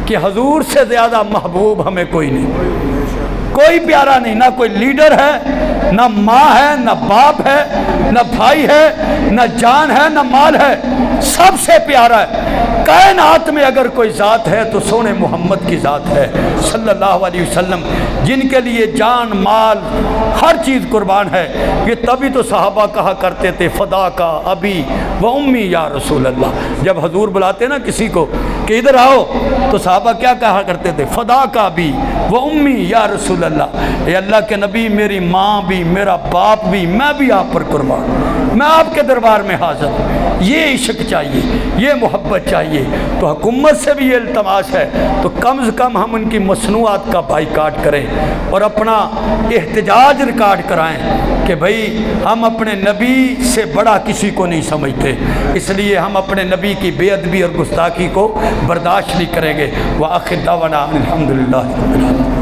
کہ حضور سے زیادہ محبوب ہمیں کوئی نہیں، کوئی پیارا نہیں، نہ کوئی لیڈر ہے، نہ ماں ہے، نہ باپ ہے، نہ بھائی ہے، نہ جان ہے، نہ مال ہے، سب سے پیارا ہے۔ کائنات میں اگر کوئی ذات ہے تو سونے محمد کی ذات ہے صلی اللہ علیہ وسلم، جن کے لیے جان، مال، ہر چیز قربان ہے۔ یہ تبھی تو صحابہ کہا کرتے تھے فدا کا ابی و امی یا رسول اللہ۔ جب حضور بلاتے نا کسی کو کہ ادھر آؤ تو صحابہ کیا کہا کرتے تھے؟ فدا کا ابی و امی یا رسول اللہ، اے اللہ کے نبی میری ماں بھی، میرا باپ بھی، میں بھی آپ پر قربان، میں آپ کے دربار میں حاضر ہوں۔ یہ عشق چاہیے، یہ محبت چاہیے۔ تو حکومت سے بھی یہ التماس ہے تو کم از کم ہم ان کی مصنوعات کا بائیکاٹ کریں اور اپنا احتجاج ریکارڈ کرائیں کہ بھئی ہم اپنے نبی سے بڑا کسی کو نہیں سمجھتے، اس لیے ہم اپنے نبی کی بے ادبی اور گستاخی کو برداشت نہیں کریں گے۔ وآخر دعوانا الحمدللہ رب العالمین۔